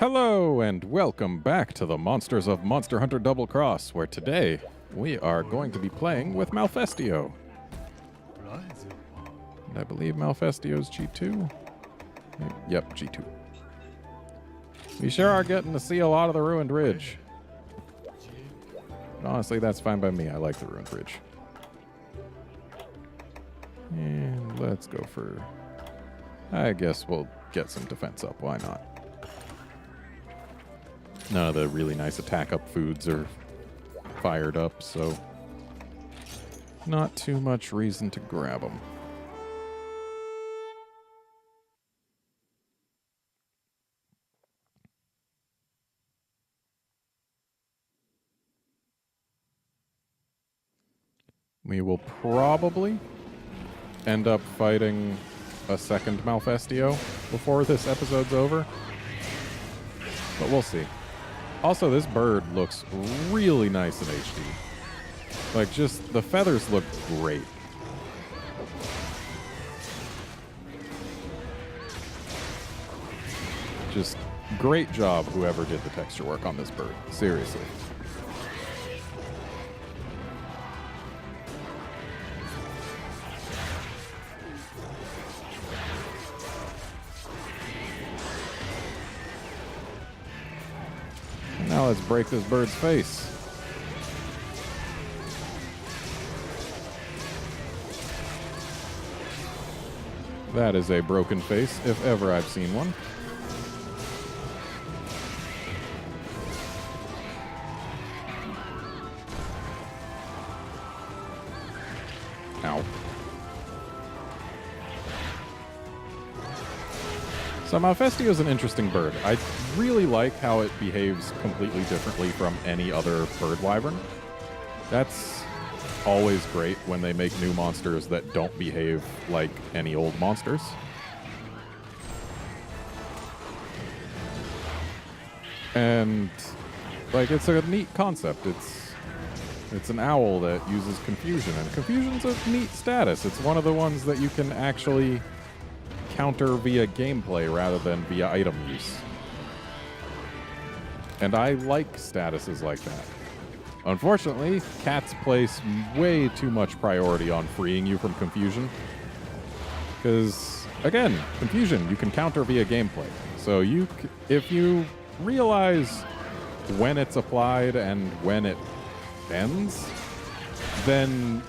Hello and welcome back to the Monsters of Monster Hunter Double Cross, where today we are going to be playing with Malfestio. And I believe Malfestio's G2. Yep, G2. We sure are getting to see a lot of the Ruined Ridge. But honestly, that's fine by me. I like the Ruined Ridge. And let's go for... I guess we'll get some defense up. Why not? None of the really nice attack up foods are fired up, so not too much reason to grab them. We will probably end up fighting a second Malfestio before this episode's over, but we'll see. Also, this bird looks really nice in HD. Like, just, the feathers look great. Just, great job, whoever did the texture work on this bird. Seriously. Now let's break this bird's face. That is a broken face, if ever I've seen one. Ow. So Malfestio is an interesting bird. I really like how it behaves completely differently from any other bird wyvern. That's always great when they make new monsters that don't behave like any old monsters. And, like, it's a neat concept. It's an owl that uses confusion, and confusion's a neat status. It's one of the ones that you can actually counter via gameplay rather than via item use. And I like statuses like that. Unfortunately, cats place way too much priority on freeing you from confusion. Because, again, confusion you can counter via gameplay. So if you realize when it's applied and when it ends, then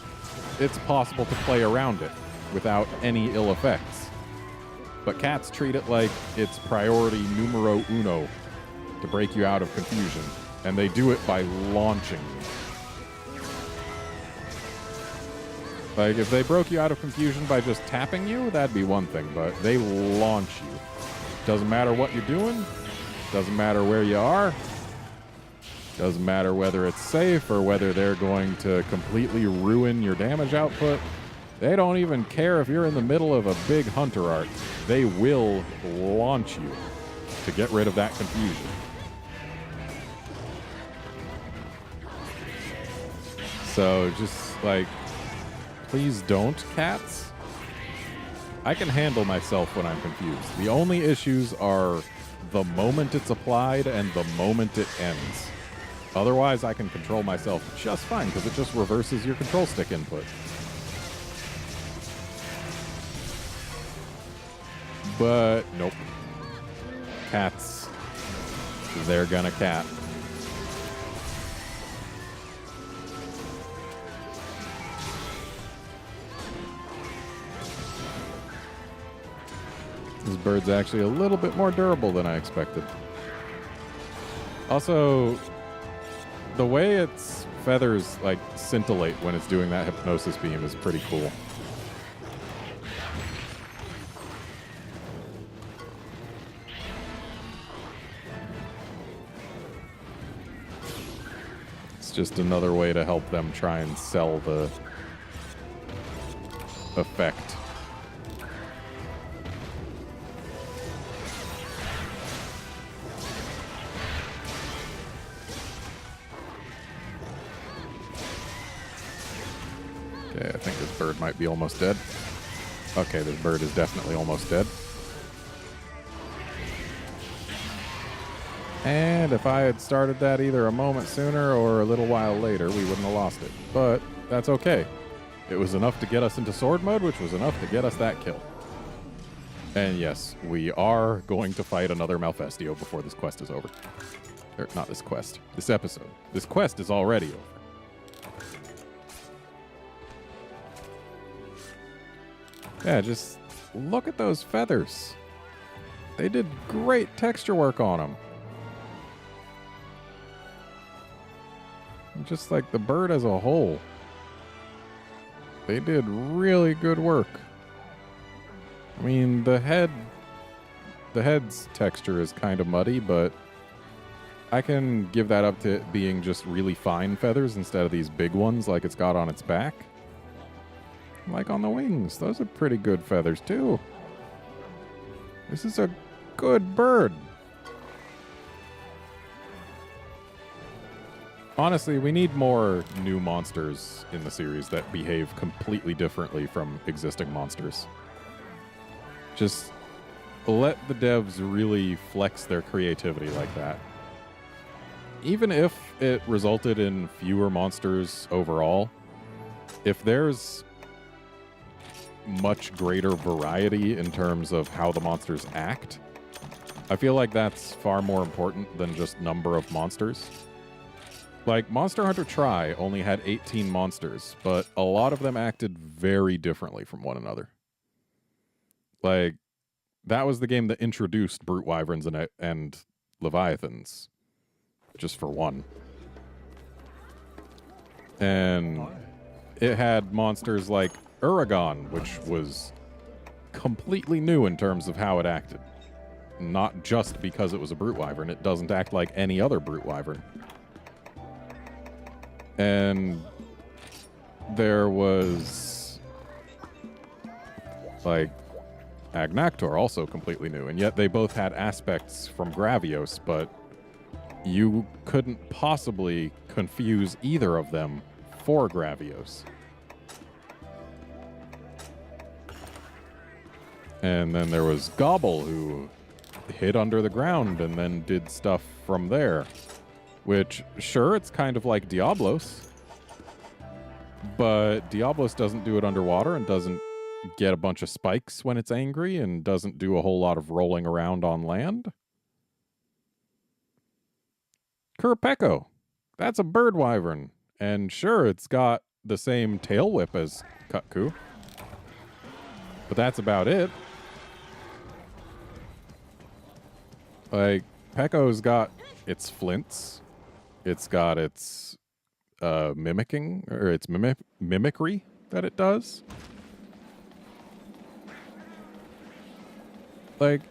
it's possible to play around it without any ill effects. But cats treat it like it's priority numero uno to break you out of confusion. And they do it by launching you. Like, if they broke you out of confusion by just tapping you, that'd be one thing. But they launch you. Doesn't matter what you're doing. Doesn't matter where you are. Doesn't matter whether it's safe or whether they're going to completely ruin your damage output. They don't even care if you're in the middle of a big hunter arc. They will launch you to get rid of that confusion. So just, like, please don't, cats. I can handle myself when I'm confused. The only issues are the moment it's applied and the moment it ends. Otherwise, I can control myself just fine because it just reverses your control stick input. But nope. Cats. They're gonna cat. This bird's actually a little bit more durable than I expected. Also, the way its feathers, like, scintillate when it's doing that hypnosis beam is pretty cool. It's just another way to help them try and sell the effect. Okay, I think this bird might be almost dead. Okay, this bird is definitely almost dead. And if I had started that either a moment sooner or a little while later, we wouldn't have lost it. But that's okay. It was enough to get us into sword mode, which was enough to get us that kill. And yes, we are going to fight another Malfestio before this quest is over. Or not this quest, this episode. This quest is already over. Yeah, just look at those feathers. They did great texture work on them. Just like the bird as a whole. They did really good work. I mean, the head's texture is kind of muddy, but I can give that up to it being just really fine feathers instead of these big ones like it's got on its back. Like on the wings, those are pretty good feathers too. This is a good bird. Honestly, we need more new monsters in the series that behave completely differently from existing monsters. Just let the devs really flex their creativity like that. Even if it resulted in fewer monsters overall, if there's much greater variety in terms of how the monsters act, I feel like that's far more important than just number of monsters. Like, Monster Hunter Tri only had 18 monsters, but a lot of them acted very differently from one another. Like, that was the game that introduced Brute Wyverns and Leviathans, just for one. And it had monsters like Uragon, which was completely new in terms of how it acted. Not just because it was a Brute Wyvern, it doesn't act like any other Brute Wyvern. And there was, like, Agnactor, also completely new. And yet they both had aspects from Gravios, but you couldn't possibly confuse either of them for Gravios. And then there was Gobble, who hid under the ground and then did stuff from there. Which, sure, it's kind of like Diablos, but Diablos doesn't do it underwater and doesn't get a bunch of spikes when it's angry and doesn't do a whole lot of rolling around on land. Kurapeko, that's a bird wyvern, and sure, it's got the same tail whip as Kutku, but that's about it. Like, Pekko's got its flints. It's got its mimicking, or its mimicry that it does. Like,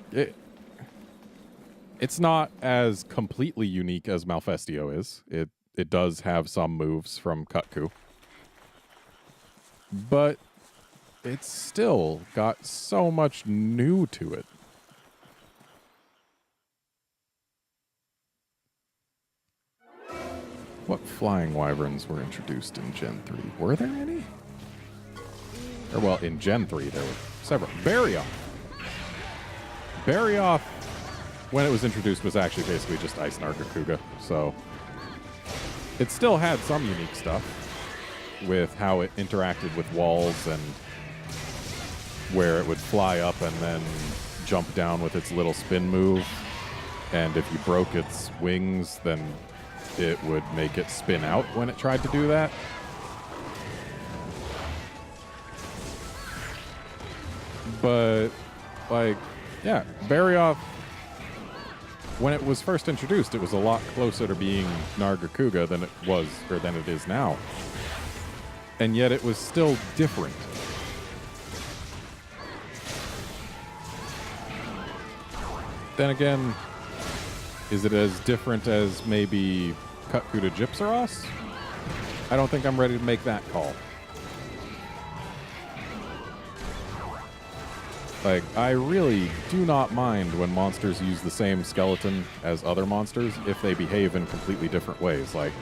it's not as completely unique as Malfestio is. It does have some moves from Kutku. But it's still got so much new to it. What flying wyverns were introduced in Gen 3? Were there any? Or, well, in Gen 3, there were several. Barioth. Barioth, when it was introduced, was actually basically just Ice Nargacuga. So, it still had some unique stuff with how it interacted with walls and where it would fly up and then jump down with its little spin move. And if you broke its wings, then it would make it spin out when it tried to do that. But, like, yeah, Barioth, when it was first introduced, it was a lot closer to being Nargacuga than it was, or than it is now. And yet it was still different. Then again, is it as different as maybe Kutku to Gypsaros? I don't think I'm ready to make that call. Like, I really do not mind when monsters use the same skeleton as other monsters if they behave in completely different ways. Like,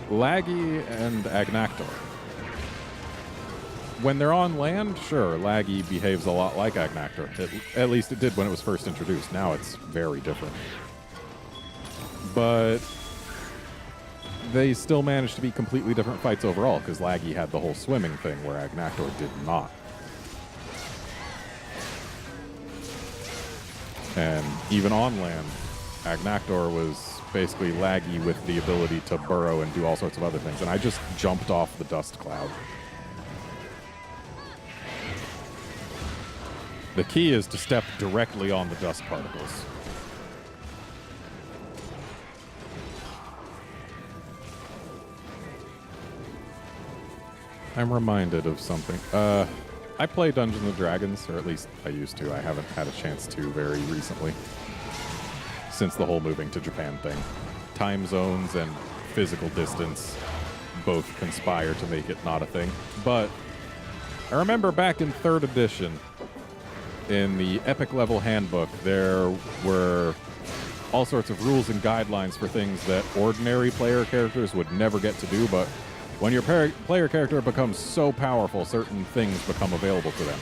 Laggy and Agnactor. When they're on land, sure, Laggy behaves a lot like Agnactor. At least it did when it was first introduced. Now it's very different. But they still managed to be completely different fights overall, because Laggy had the whole swimming thing, where Agnactor did not. And even on land, Agnactor was basically Laggy with the ability to burrow and do all sorts of other things. And I just jumped off the dust cloud. The key is to step directly on the dust particles. I'm reminded of something. I play Dungeons and Dragons, or at least I used to. I haven't had a chance to very recently, since the whole moving to Japan thing. Time zones and physical distance both conspire to make it not a thing. But I remember back in 3rd edition, in the Epic Level Handbook, there were all sorts of rules and guidelines for things that ordinary player characters would never get to do, but when your player character becomes so powerful, certain things become available to them.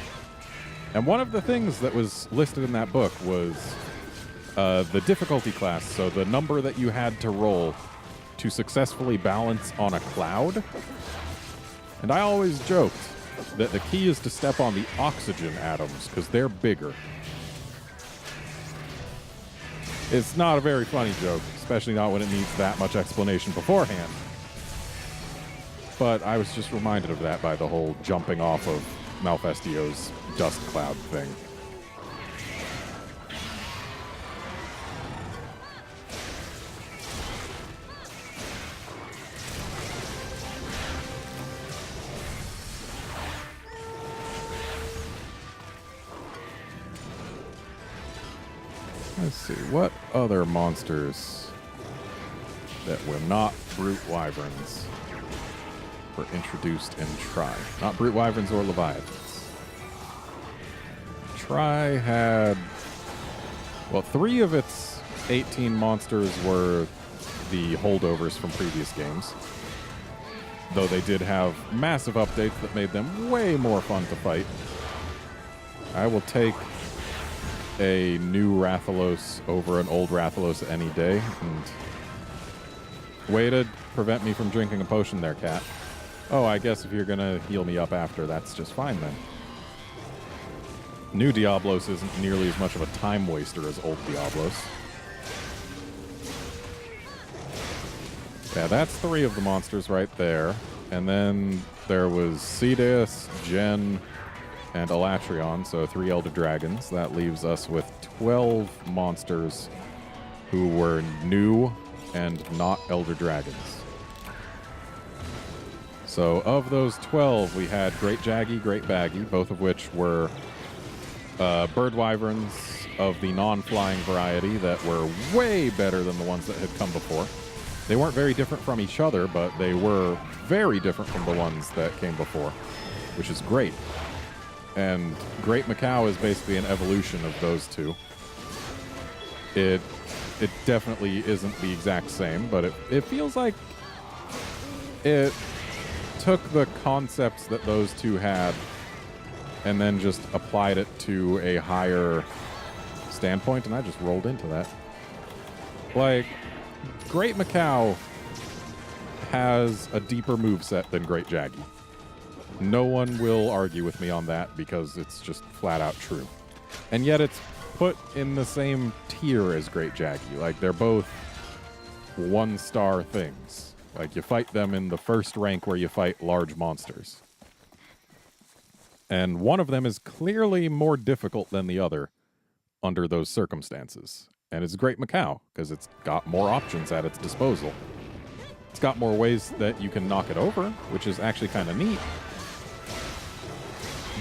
And one of the things that was listed in that book was the difficulty class, so the number that you had to roll to successfully balance on a cloud. And I always joked that the key is to step on the oxygen atoms, because they're bigger. It's not a very funny joke, especially not when it needs that much explanation beforehand. But I was just reminded of that by the whole jumping off of Malfestio's dust cloud thing. Let's see, what other monsters that were not brute wyverns were introduced in Tri? Not brute wyverns or leviathans. Tri had, well, 3 of its 18 monsters were the holdovers from previous games, though they did have massive updates that made them way more fun to fight. I will take a new Rathalos over an old Rathalos any day. And way to prevent me from drinking a potion there, cat. Oh, I guess if you're gonna heal me up after, that's just fine then. New Diablos isn't nearly as much of a time waster as old Diablos. Yeah, that's 3 of the monsters right there. And then there was Cedeus, Jen, and Elatrion, so 3 Elder Dragons. That leaves us with 12 monsters who were new and not Elder Dragons. So of those 12, we had Great Jaggy, Great Baggy, both of which were bird wyverns of the non-flying variety that were way better than the ones that had come before. They weren't very different from each other, but they were very different from the ones that came before, which is great. And Great Macau is basically an evolution of those 2. It definitely isn't the exact same, but it feels like it took the concepts that those 2 had and then just applied it to a higher standpoint, and I just rolled into that. Like, Great Macau has a deeper moveset than Great Jaggy. No one will argue with me on that because it's just flat out true. And yet it's put in the same tier as Great Jaggy. Like, they're both 1-star things. Like, you fight them in the first rank where you fight large monsters. And one of them is clearly more difficult than the other under those circumstances. And it's Great Macau, because it's got more options at its disposal. It's got more ways that you can knock it over, which is actually kind of neat.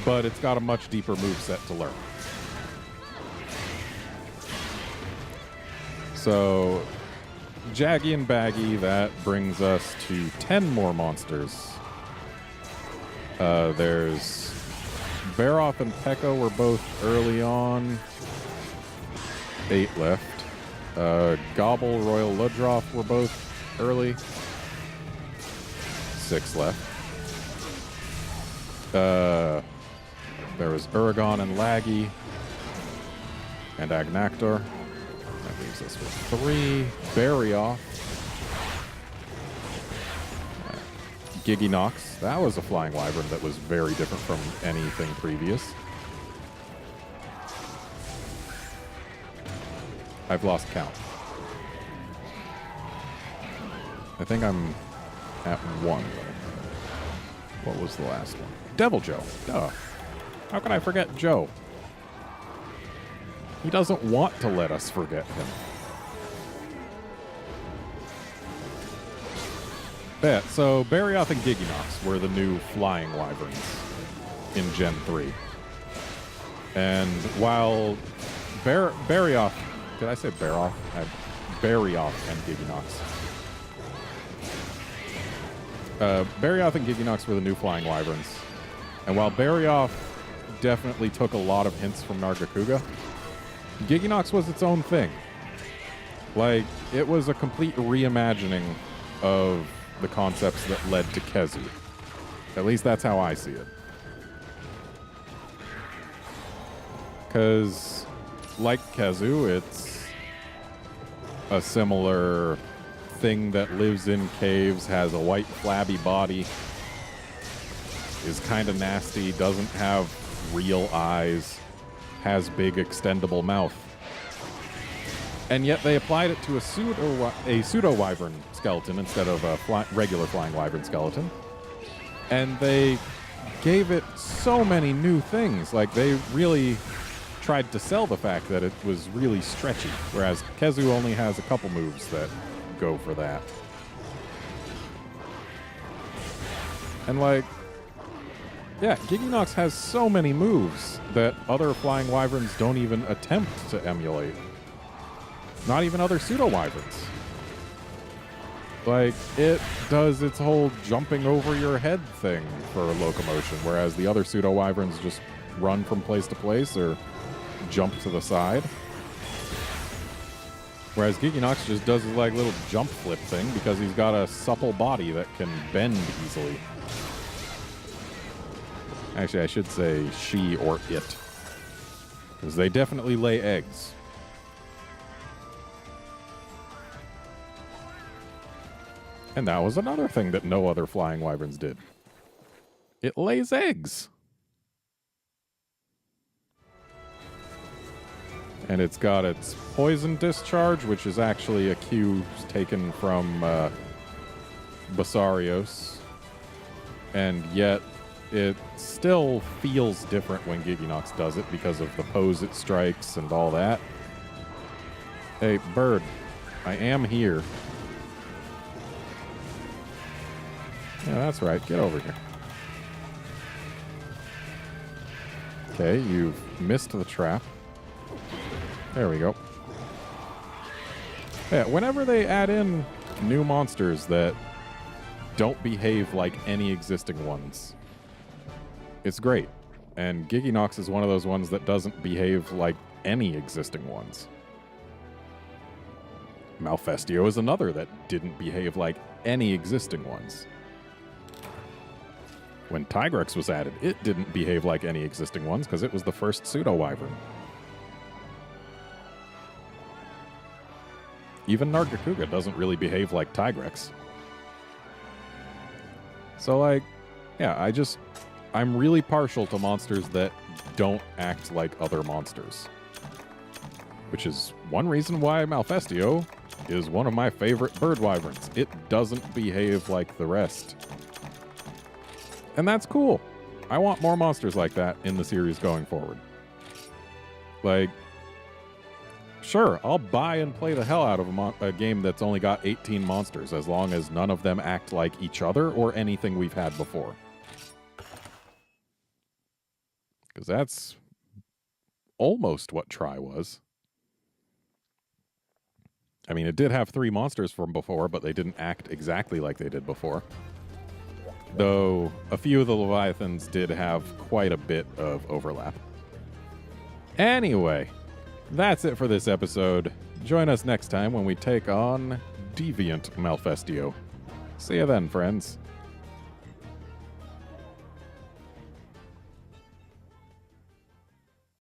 But it's got a much deeper moveset to learn. So, Jaggy and Baggy, that brings us to 10 more monsters. There's Baroth and Pekka were both early on. 8 left. Gobble, Royal Ludroth were both early. 6 left. There was Uragon and Laggy and Agnactor. that leaves us with 3. Barioth. Giginox. That was a flying wyvern that was very different from anything previous. I've lost count. I think I'm at 1. What was the last one? Devil Joe. Duh. How can I forget Joe? He doesn't want to let us forget him. Yeah, so Barioth and Giginox were the new flying wyverns in Gen 3. And while Barioth... Did I say Barioth? Barioth and Giginox. Barioth and Giginox were the new flying wyverns. And while Barioth definitely took a lot of hints from Nargacuga, Giginox was its own thing. Like, it was a complete reimagining of the concepts that led to Kezu. At least that's how I see it. Because, like Kezu, it's a similar thing that lives in caves, has a white flabby body, is kind of nasty, doesn't have real eyes, has big extendable mouth. And yet they applied it to a pseudo-wyvern skeleton instead of a regular flying wyvern skeleton. And they gave it so many new things. Like, they really tried to sell the fact that it was really stretchy, whereas Kezu only has a couple moves that go for that. And, like, yeah, Giginox has so many moves that other flying wyverns don't even attempt to emulate. Not even other pseudo-wyverns. Like, it does its whole jumping over your head thing for locomotion, whereas the other pseudo-wyverns just run from place to place or jump to the side. Whereas Giginox just does his like little jump flip thing because he's got a supple body that can bend easily. Actually, I should say she or it, because they definitely lay eggs. And that was another thing that no other flying wyverns did. It lays eggs. And it's got its poison discharge, which is actually a cue taken from Basarios. And yet, it still feels different when Giginox does it because of the pose it strikes and all that. Hey, bird, I am here. Yeah, that's right. Get over here. Okay, you've missed the trap. There we go. Yeah, whenever they add in new monsters that don't behave like any existing ones, it's great. And Giginox is one of those ones that doesn't behave like any existing ones. Malfestio is another that didn't behave like any existing ones. When Tigrex was added, it didn't behave like any existing ones because it was the first pseudo-wyvern. Even Nargacuga doesn't really behave like Tigrex. So, like, yeah, I'm really partial to monsters that don't act like other monsters. Which is one reason why Malfestio is one of my favorite bird wyverns. It doesn't behave like the rest. And that's cool. I want more monsters like that in the series going forward. Like, sure, I'll buy and play the hell out of a game that's only got 18 monsters, as long as none of them act like each other or anything we've had before. Because that's almost what Tri was. I mean, it did have 3 monsters from before, but they didn't act exactly like they did before. Though a few of the Leviathans did have quite a bit of overlap. Anyway, that's it for this episode. Join us next time when we take on Deviant Malfestio. See you then, friends.